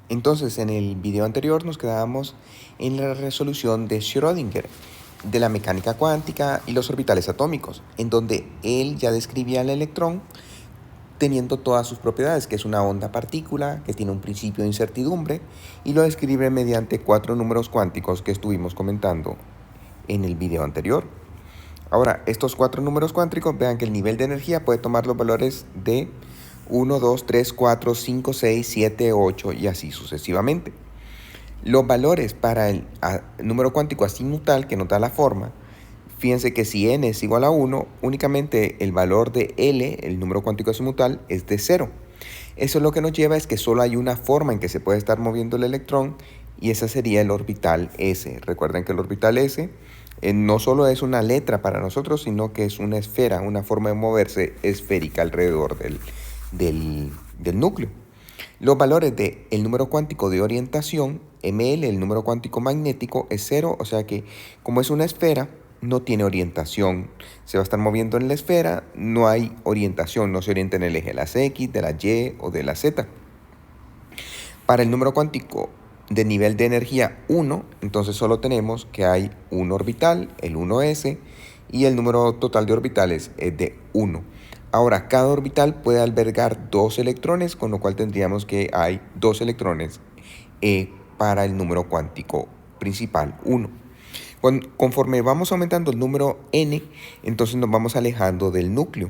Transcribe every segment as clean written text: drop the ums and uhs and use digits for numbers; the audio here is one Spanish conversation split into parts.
Entonces, en el video anterior nos quedábamos en la resolución de Schrödinger, de la mecánica cuántica y los orbitales atómicos, en donde él ya describía el electrón teniendo todas sus propiedades, que es una onda partícula, que tiene un principio de incertidumbre, y lo describe mediante 4 números cuánticos que estuvimos comentando en el video anterior. Ahora, estos 4 números cuánticos, vean que el nivel de energía puede tomar los valores de 1, 2, 3, 4, 5, 6, 7, 8 y así sucesivamente. Los valores para el número cuántico azimutal que nos da la forma, fíjense que si n es igual a 1, únicamente el valor de L, el número cuántico azimutal, es de 0. Eso lo que nos lleva es que solo hay una forma en que se puede estar moviendo el electrón y esa sería el orbital S. Recuerden que el orbital S no solo es una letra para nosotros, sino que es una esfera, una forma de moverse esférica alrededor del núcleo. Los valores del número cuántico de orientación, ml, el número cuántico magnético, es 0, o sea que como es una esfera, no tiene orientación. Se va a estar moviendo en la esfera, no hay orientación, no se orienta en el eje de las X, de la Y o de la Z. Para el número cuántico de nivel de energía 1, entonces solo tenemos que hay un orbital, el 1s, y el número total de orbitales es de 1. Ahora, cada orbital puede albergar 2 electrones, con lo cual tendríamos que hay 2 electrones para el número cuántico principal 1. Conforme vamos aumentando el número n, entonces nos vamos alejando del núcleo.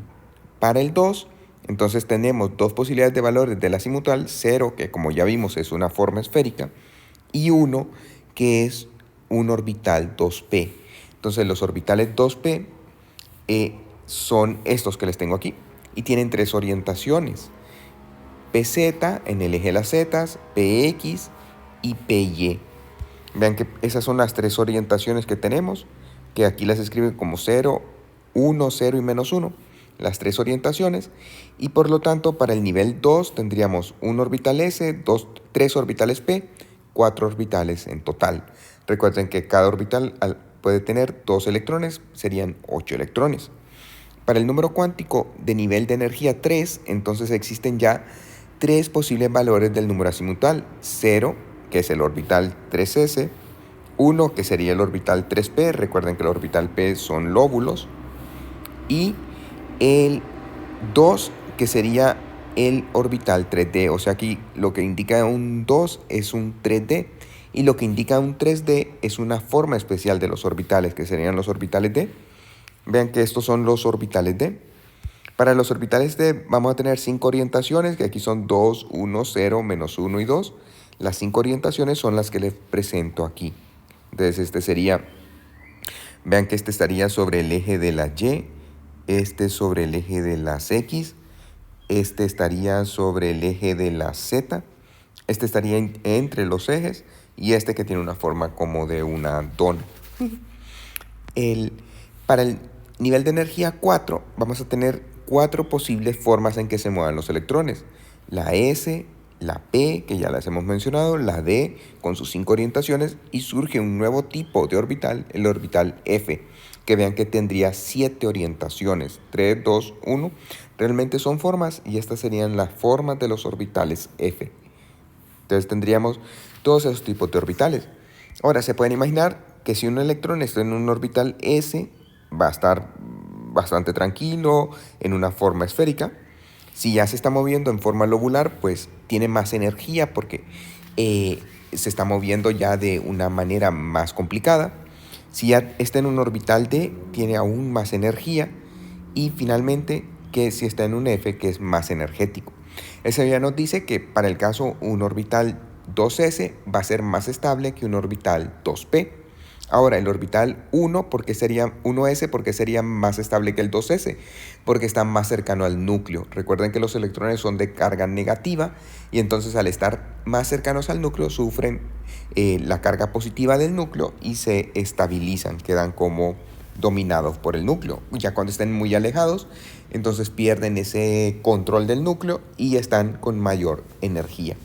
Para el 2, entonces tenemos 2 posibilidades de valores del azimutal, 0, que como ya vimos es una forma esférica, y 1, que es un orbital 2p. Entonces los orbitales 2p son estos que les tengo aquí, y tienen 3 orientaciones. PZ en el eje de las zetas, PX y PY. Vean que esas son las 3 orientaciones que tenemos, que aquí las escriben como 0, 1, 0 y menos 1, las 3 orientaciones, y por lo tanto para el nivel 2 tendríamos un orbital S, 3 orbitales P, 4 orbitales en total. Recuerden que cada orbital puede tener 2 electrones, serían 8 electrones. Para el número cuántico de nivel de energía 3, entonces existen ya 3 posibles valores del número azimutal, 0, que es el orbital 3s, 1, que sería el orbital 3p, recuerden que el orbital p son lóbulos, y el 2, que sería el orbital 3d, o sea aquí lo que indica un 2 es un 3d, y lo que indica un 3d es una forma especial de los orbitales, que serían los orbitales d. Vean que estos son los orbitales d. Para los orbitales d vamos a tener 5 orientaciones, que aquí son 2, 1, 0, menos 1 y 2. Las 5 orientaciones son las que les presento aquí. Entonces este sería, vean que este estaría sobre el eje de la Y, este sobre el eje de las X, este estaría sobre el eje de la Z, este estaría entre los ejes y este que tiene una forma como de una dona. Para el nivel de energía 4 vamos a tener 4 posibles formas en que se muevan los electrones. La S, la P, que ya las hemos mencionado, la D con sus 5 orientaciones, y surge un nuevo tipo de orbital, el orbital F, que vean que tendría 7 orientaciones, 3, 2, 1, realmente son formas y estas serían las formas de los orbitales F. Entonces tendríamos todos esos tipos de orbitales. Ahora, se pueden imaginar que si un electrón está en un orbital S, va a estar bastante tranquilo, en una forma esférica. Si ya se está moviendo en forma lobular, pues tiene más energía porque se está moviendo ya de una manera más complicada. Si ya está en un orbital D, tiene aún más energía. Y finalmente, que si está en un F, que es más energético. Eso ya nos dice que para el caso un orbital 2s va a ser más estable que un orbital 2p. Ahora, el orbital 1, porque sería 1s, porque sería más estable que el 2s, porque está más cercano al núcleo. Recuerden que los electrones son de carga negativa y entonces al estar más cercanos al núcleo sufren la carga positiva del núcleo y se estabilizan, quedan como dominados por el núcleo. Ya cuando estén muy alejados, entonces pierden ese control del núcleo y están con mayor energía.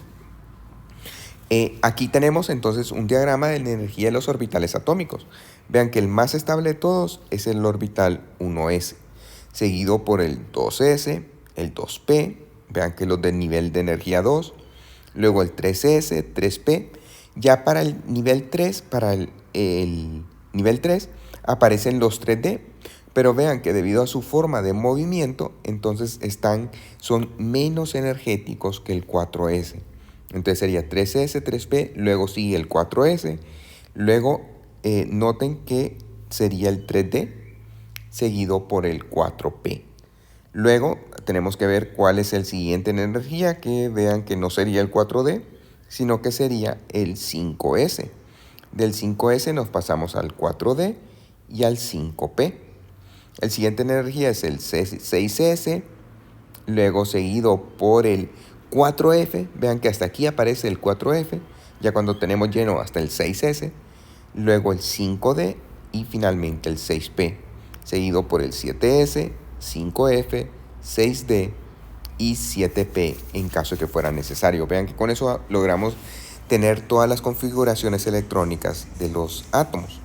Aquí tenemos entonces un diagrama de la energía de los orbitales atómicos. Vean que el más estable de todos es el orbital 1s, seguido por el 2s, el 2p, vean que los de nivel de energía 2, luego el 3s, 3p. Ya para el nivel 3, el nivel 3, aparecen los 3D, pero vean que debido a su forma de movimiento, entonces son menos energéticos que el 4s. Entonces sería 3s, 3p, luego sigue el 4s, luego noten que sería el 3D, seguido por el 4p. Luego tenemos que ver cuál es el siguiente en energía, que vean que no sería el 4D, sino que sería el 5S. Del 5S nos pasamos al 4D y al 5P. El siguiente en energía es el 6S, luego seguido por el 4F. Vean que hasta aquí aparece el 4F, ya cuando tenemos lleno hasta el 6S, luego el 5D y finalmente el 6P, seguido por el 7S, 5F, 6D y 7P en caso de que fuera necesario. Vean que con eso logramos tener todas las configuraciones electrónicas de los átomos.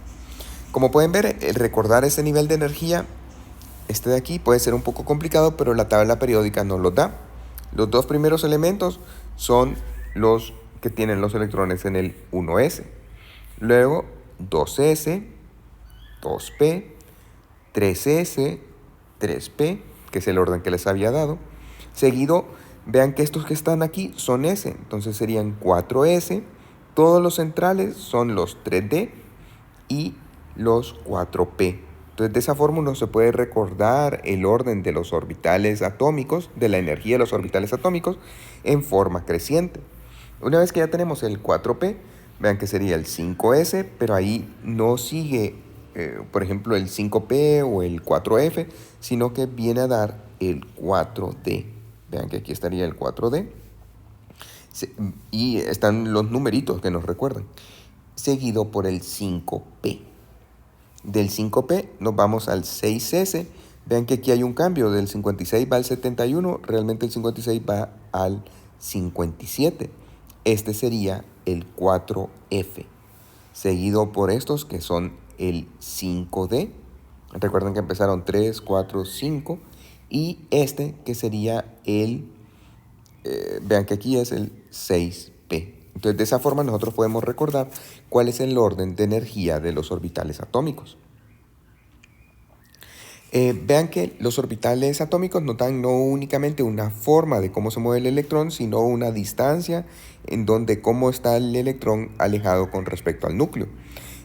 Como pueden ver, recordar ese nivel de energía, este de aquí, puede ser un poco complicado, pero la tabla periódica nos lo da. Los dos primeros elementos son los que tienen los electrones en el 1s. Luego 2s, 2p, 3s, 3p, que es el orden que les había dado. Seguido, vean que estos que están aquí son S, entonces serían 4S. Todos los centrales son los 3D y los 4P. Entonces, de esa forma uno se puede recordar el orden de los orbitales atómicos, de la energía de los orbitales atómicos, en forma creciente. Una vez que ya tenemos el 4P, vean que sería el 5S, pero ahí no sigue, por ejemplo, el 5P o el 4F, sino que viene a dar el 4D. Vean que aquí estaría el 4D. Y están los numeritos que nos recuerdan. Seguido por el 5P. Del 5P nos vamos al 6S. Vean que aquí hay un cambio. Del 56 va al 71. Realmente el 56 va al 57. Este sería el 4F. Seguido por estos que son el 5D. Recuerden que empezaron 3, 4, 5. Y este que sería vean que aquí es el 6P. Entonces, de esa forma nosotros podemos recordar cuál es el orden de energía de los orbitales atómicos. Vean que los orbitales atómicos nos dan no únicamente una forma de cómo se mueve el electrón, sino una distancia en donde cómo está el electrón alejado con respecto al núcleo.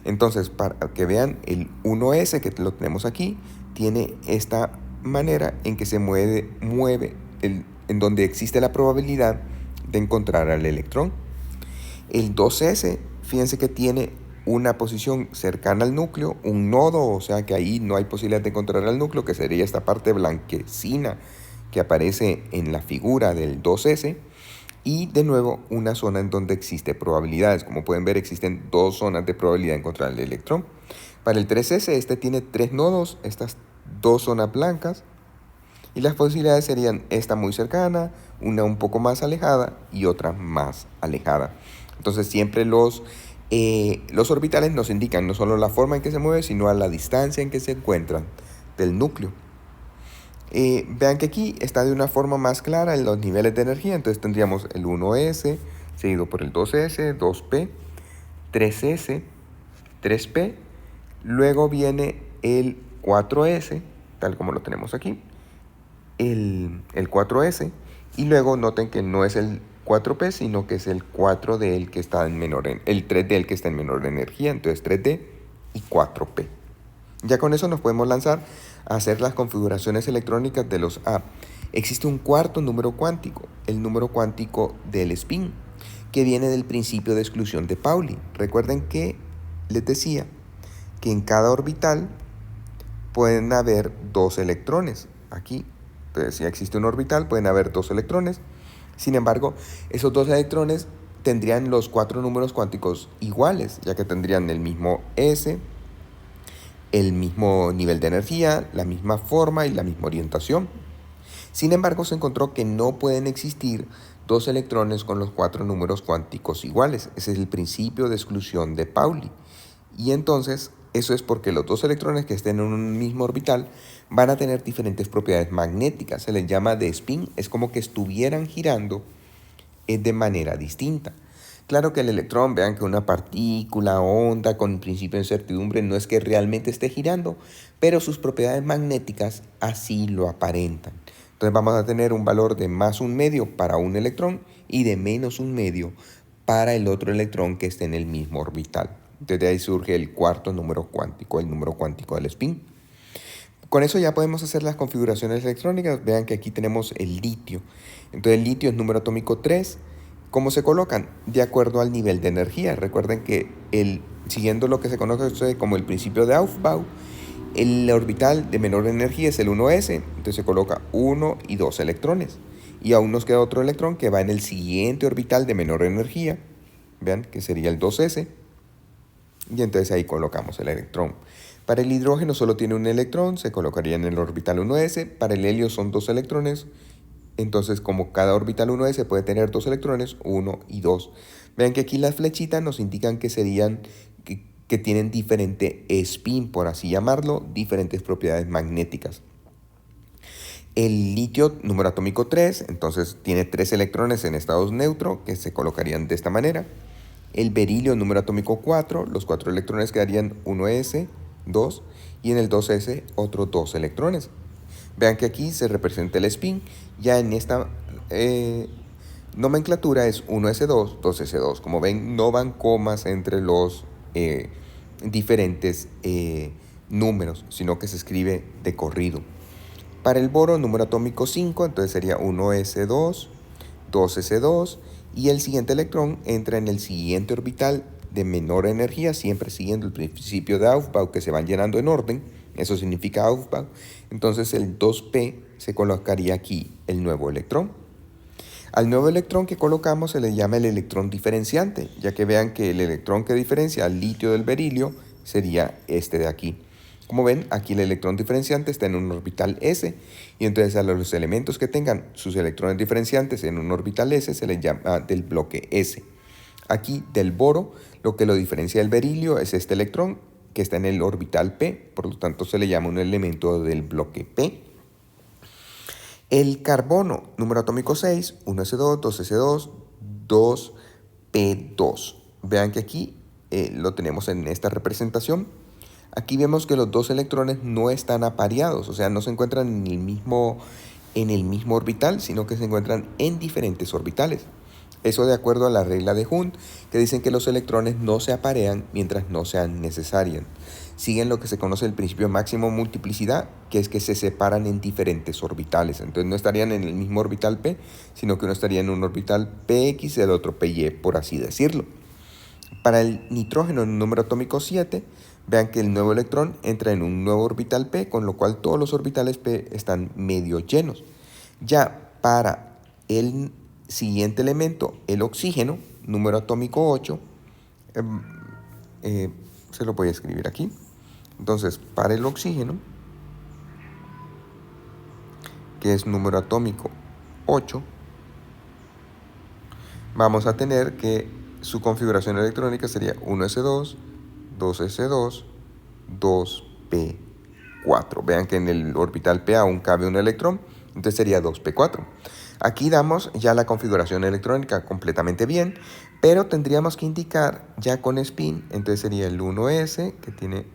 Entonces, para que vean, el 1s que lo tenemos aquí, tiene esta manera en que se mueve en donde existe la probabilidad de encontrar al electrón. El 2s, fíjense que tiene una posición cercana al núcleo, un nodo, o sea que ahí no hay posibilidad de encontrar al núcleo, que sería esta parte blanquecina que aparece en la figura del 2s, y de nuevo una zona en donde existe probabilidades. Como pueden ver, existen dos zonas de probabilidad de encontrar el electrón. Para el 3s, este tiene 3 nodos, estas 2 zonas blancas, y las posibilidades serían esta muy cercana, una un poco más alejada y otra más alejada. Entonces siempre los orbitales nos indican no solo la forma en que se mueve, sino a la distancia en que se encuentran del núcleo. Vean que aquí está de una forma más clara en los niveles de energía. Entonces tendríamos el 1s, seguido por el 2s, 2p, 3s, 3p. Luego viene el 4s, tal como lo tenemos aquí. El 4s, y luego noten que no es el 4p, sino que es el 4d el que está en menor, el 3d el que está en menor energía, entonces 3d y 4p. Ya con eso nos podemos lanzar a hacer las configuraciones electrónicas de los A. Existe un cuarto número cuántico, el número cuántico del spin, que viene del principio de exclusión de Pauli. Recuerden que les decía que en cada orbital pueden haber 2 electrones. Aquí, entonces, si existe un orbital, pueden haber 2 electrones. Sin embargo, esos 2 electrones tendrían los 4 números cuánticos iguales, ya que tendrían el mismo S, el mismo nivel de energía, la misma forma y la misma orientación. Sin embargo, se encontró que no pueden existir 2 electrones con los 4 números cuánticos iguales. Ese es el principio de exclusión de Pauli. Y entonces, eso es porque los 2 electrones que estén en un mismo orbital van a tener diferentes propiedades magnéticas. Se les llama de spin, es como que estuvieran girando de manera distinta. Claro que el electrón, vean que una partícula, onda con principio de incertidumbre, no es que realmente esté girando, pero sus propiedades magnéticas así lo aparentan. Entonces vamos a tener un valor de más un medio para un electrón y de menos un medio para el otro electrón que esté en el mismo orbital. Entonces de ahí surge el cuarto número cuántico, el número cuántico del spin. Con eso ya podemos hacer las configuraciones electrónicas. Vean que aquí tenemos el litio. Entonces el litio es número atómico 3. ¿Cómo se colocan? De acuerdo al nivel de energía. Recuerden que siguiendo lo que se conoce como el principio de Aufbau, el orbital de menor energía es el 1s. Entonces se coloca 1 y 2 electrones. Y aún nos queda otro electrón que va en el siguiente orbital de menor energía. Vean que sería el 2s. Y entonces ahí colocamos el electrón. Para el hidrógeno solo tiene un electrón, se colocaría en el orbital 1s. Para el helio son 2 electrones. Entonces, como cada orbital 1s puede tener 2 electrones, 1 y 2. Vean que aquí las flechitas nos indican que que tienen diferente spin, por así llamarlo, diferentes propiedades magnéticas. El litio, número atómico 3, entonces tiene 3 electrones en estados neutro, que se colocarían de esta manera. El berilio, número atómico 4, los 4 electrones quedarían 1s, 2, y en el 2s otros 2 electrones. Vean que aquí se representa el spin. Ya en esta nomenclatura es 1s2, 2s2. Como ven, no van comas entre los diferentes números, sino que se escribe de corrido. Para el boro, número atómico 5, entonces sería 1s2, 2s2, y el siguiente electrón entra en el siguiente orbital de menor energía, siempre siguiendo el principio de Aufbau, que se van llenando en orden. Eso significa Aufbau. Entonces el 2p se colocaría aquí el nuevo electrón. Al nuevo electrón que colocamos se le llama el electrón diferenciante, ya que vean que el electrón que diferencia al litio del berilio sería este de aquí. Como ven, aquí el electrón diferenciante está en un orbital s, y entonces a los elementos que tengan sus electrones diferenciantes en un orbital s se les llama del bloque s. Aquí del boro, lo que lo diferencia del berilio es este electrón que está en el orbital p, por lo tanto se le llama un elemento del bloque p. El carbono, número atómico 6, 1s2, 2s2, 2p2. Vean que aquí lo tenemos en esta representación. Aquí vemos que los 2 electrones no están apareados, o sea, no se encuentran en el mismo orbital, sino que se encuentran en diferentes orbitales. Eso de acuerdo a la regla de Hund, que dicen que los electrones no se aparean mientras no sean necesarios. Siguen lo que se conoce el principio máximo multiplicidad, que es que se separan en diferentes orbitales. Entonces no estarían en el mismo orbital P, sino que uno estaría en un orbital PX y el otro PY, por así decirlo. Para el nitrógeno en número atómico 7, vean que el nuevo electrón entra en un nuevo orbital P, con lo cual todos los orbitales P están medio llenos. Ya para el siguiente elemento, el oxígeno, número atómico 8, se lo voy a escribir aquí. Entonces, para el oxígeno, que es número atómico 8, vamos a tener que su configuración electrónica sería 1s2, 2s2, 2p4. Vean que en el orbital p aún cabe un electrón, entonces sería 2p4. Aquí damos ya la configuración electrónica completamente bien, pero tendríamos que indicar ya con spin, entonces sería el 1s, que tiene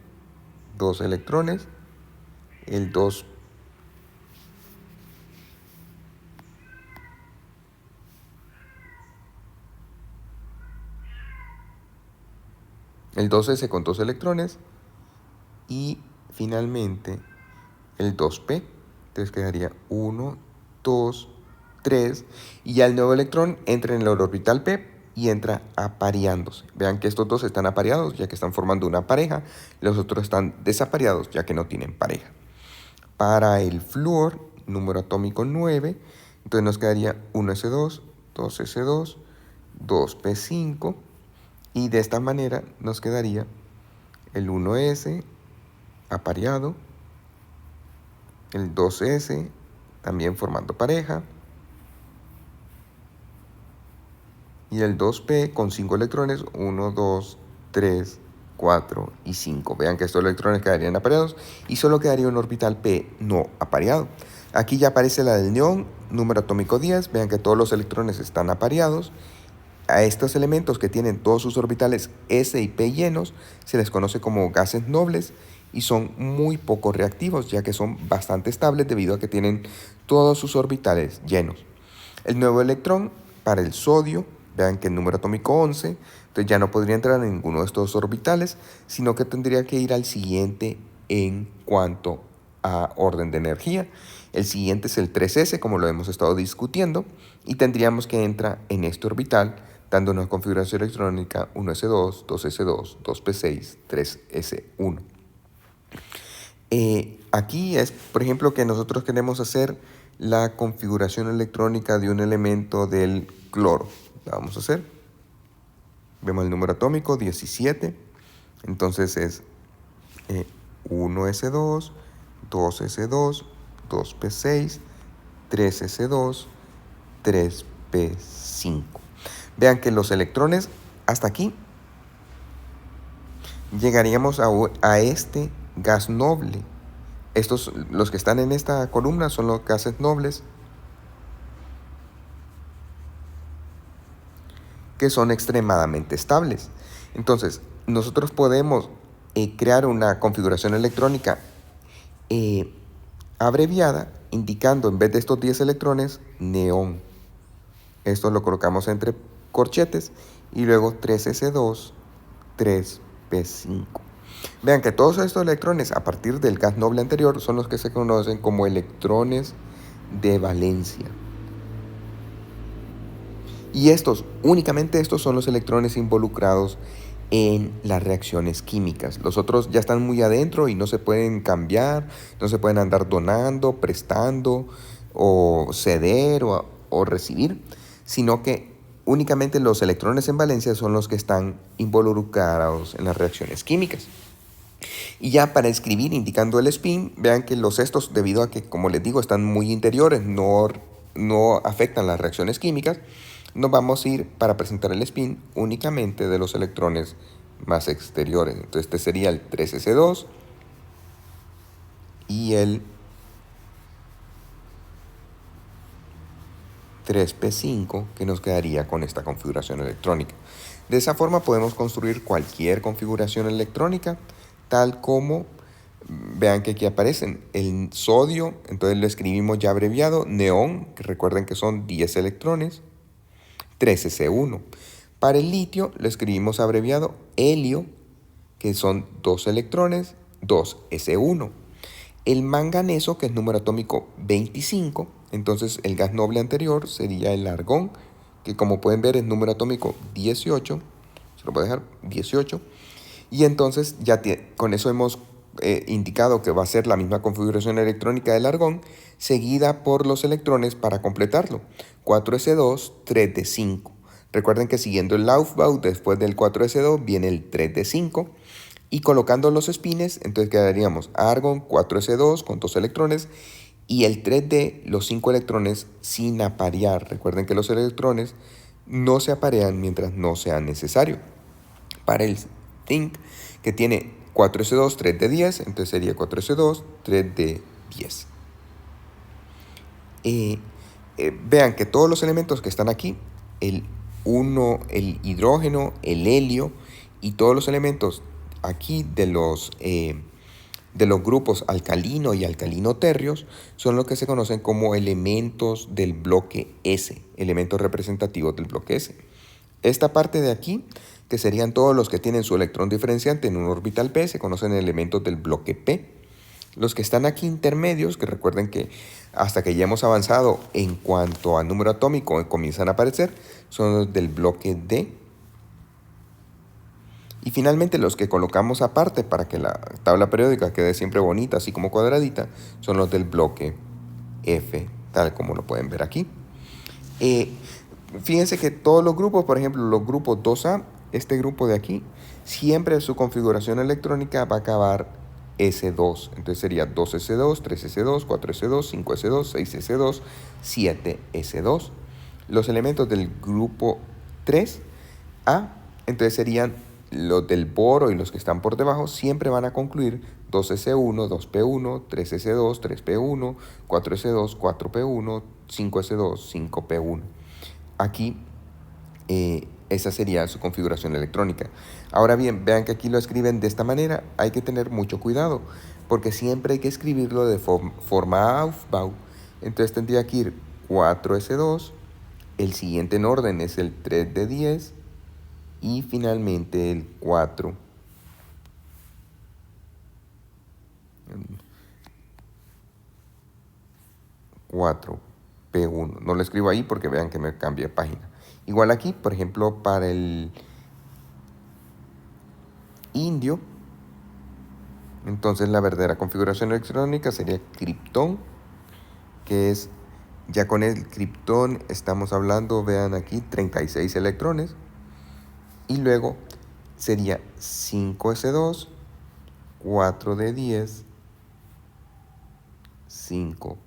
2 electrones, el 2 el 2s con 2 electrones, y finalmente el 2p. Entonces quedaría 1, 2, 3, y ya el nuevo electrón entra en el orbital p y entra apareándose. Vean que estos dos están apareados ya que están formando una pareja, los otros están desapareados ya que no tienen pareja. Para el flúor, número atómico 9, entonces nos quedaría 1s2, 2s2, 2p5, y de esta manera nos quedaría el 1s apareado, el 2s también formando pareja, y el 2p con 5 electrones, 1, 2, 3, 4 y 5. Vean que estos electrones quedarían apareados y solo quedaría un orbital p no apareado. Aquí ya aparece la del neón, número atómico 10. Vean que todos los electrones están apareados. A estos elementos que tienen todos sus orbitales S y P llenos se les conoce como gases nobles y son muy poco reactivos, ya que son bastante estables debido a que tienen todos sus orbitales llenos. El nuevo electrón para el sodio, vean que el número atómico 11, entonces ya no podría entrar en ninguno de estos orbitales, sino que tendría que ir al siguiente en cuanto a orden de energía. El siguiente es el 3s, como lo hemos estado discutiendo, y tendríamos que entrar en este orbital, dando una configuración electrónica 1s2, 2s2, 2p6, 3s1. Aquí es, por ejemplo, que nosotros queremos hacer la configuración electrónica de un elemento del cloro. La vamos a hacer. Vemos el número atómico, 17. Entonces es 1s2, 2s2, 2p6, 3s2, 3p5. Vean que los electrones hasta aquí llegaríamos a este gas noble. Los que están en esta columna son los gases nobles que son extremadamente estables. Entonces, nosotros podemos crear una configuración electrónica abreviada indicando en vez de estos 10 electrones, neón. Esto lo colocamos entre corchetes y luego 3s2, 3p5. Vean que todos estos electrones a partir del gas noble anterior son los que se conocen como electrones de valencia. Y únicamente estos son los electrones involucrados en las reacciones químicas. Los otros ya están muy adentro y no se pueden cambiar, no se pueden andar donando, prestando o ceder o recibir, sino que únicamente los electrones en valencia son los que están involucrados en las reacciones químicas. Y ya para escribir indicando el spin, vean que los estos, debido a que, como les digo, están muy interiores, no afectan las reacciones químicas, nos vamos a ir para presentar el spin únicamente de los electrones más exteriores. Entonces este sería el 3s2 y el 3p5 que nos quedaría con esta configuración electrónica. De esa forma podemos construir cualquier configuración electrónica, tal como, vean que aquí aparecen el sodio, entonces lo escribimos ya abreviado, neón, que recuerden que son 10 electrones, 3s1. Para el litio lo escribimos abreviado helio, que son 2 electrones, 2s1. El manganeso, que es número atómico 25, entonces el gas noble anterior sería el argón, que como pueden ver es número atómico 18, se lo voy a dejar 18, y entonces ya con eso hemos indicado que va a ser la misma configuración electrónica del argón, seguida por los electrones para completarlo, 4s2, 3d5. Recuerden que siguiendo el Aufbau, después del 4s2 viene el 3d5, y colocando los espines, entonces quedaríamos argón 4s2 con 2 electrones y el 3d, los 5 electrones sin aparear. Recuerden que los electrones no se aparean mientras no sea necesario. Para el zinc, que tiene 4s2, 3d10, entonces sería 4s2, 3d10. Vean que todos los elementos que están aquí, el hidrógeno, el helio y todos los elementos aquí de los grupos alcalino y alcalino térreos son lo que se conocen como elementos del bloque S, elementos representativos del bloque S. Esta parte de aquí, que serían todos los que tienen su electrón diferenciante en un orbital p, se conocen elementos del bloque P. Los que están aquí intermedios, que recuerden que hasta que ya hemos avanzado en cuanto a número atómico comienzan a aparecer, son los del bloque D. Y finalmente los que colocamos aparte para que la tabla periódica quede siempre bonita, así como cuadradita, son los del bloque F, tal como lo pueden ver aquí. Fíjense que todos los grupos, por ejemplo, los grupos 2A, este grupo de aquí, siempre su configuración electrónica va a acabar S2. Entonces sería 2S2, 3S2, 4S2, 5S2, 6S2, 7S2. Los elementos del grupo 3A, entonces serían los del boro y los que están por debajo siempre van a concluir 2S1, 2P1, 3S2, 3P1, 4S2, 4P1, 5S2, 5P1. Aquí esa sería su configuración electrónica. Ahora bien, vean que aquí lo escriben de esta manera. Hay que tener mucho cuidado porque siempre hay que escribirlo de forma Aufbau. Entonces tendría que ir 4S2, el siguiente en orden es el 3 de 10 y finalmente el 4. 4P1. No lo escribo ahí porque vean que me cambia de página. Igual aquí, por ejemplo, para el indio, entonces la verdadera configuración electrónica sería criptón, que es, ya con el criptón estamos hablando, vean aquí, 36 electrones. Y luego sería 5S2, 4 de 10, 5P1.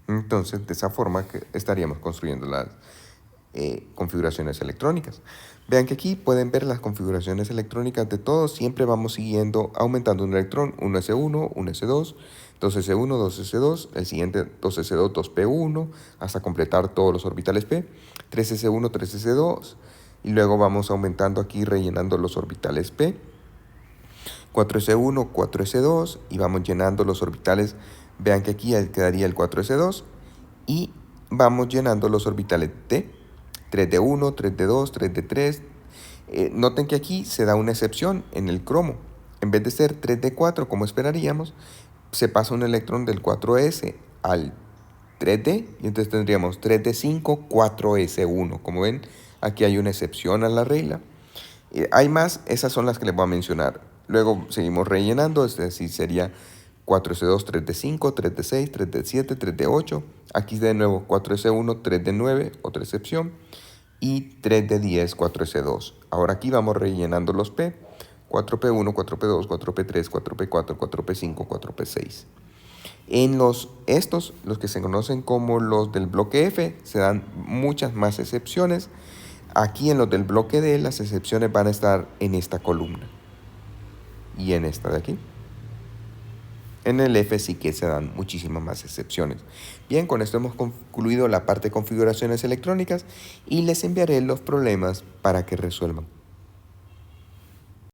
Entonces, de esa forma que estaríamos construyendo las configuraciones electrónicas. Vean que aquí pueden ver las configuraciones electrónicas de todos. Siempre vamos siguiendo, aumentando un electrón, 1S1, 1S2, 2S1, 2S2, el siguiente 2S2, 2P1, hasta completar todos los orbitales P, 3S1, 3S2, y luego vamos aumentando aquí, rellenando los orbitales P, 4S1, 4S2, y vamos llenando los orbitales. Vean que aquí quedaría el 4S2, y vamos llenando los orbitales T, 3D1, 3D2, 3D3. Noten que aquí se da una excepción en el cromo. En vez de ser 3D4 como esperaríamos, se pasa un electrón del 4S al 3D y entonces tendríamos 3D5, 4S1. Como ven, aquí hay una excepción a la regla. Hay más, esas son las que les voy a mencionar. Luego seguimos rellenando, es decir, sería 4S2, 3D5, 3D6, 3D7, 3D8. Aquí de nuevo 4S1, 3D9, otra excepción. Y 3D10, 4S2. Ahora aquí vamos rellenando los P. 4P1, 4P2, 4P3, 4P4, 4P5, 4P6. En los que se conocen como los del bloque F, se dan muchas más excepciones. Aquí en los del bloque D, las excepciones van a estar en esta columna y en esta de aquí. En el F sí que se dan muchísimas más excepciones. Bien, con esto hemos concluido la parte de configuraciones electrónicas y les enviaré los problemas para que resuelvan.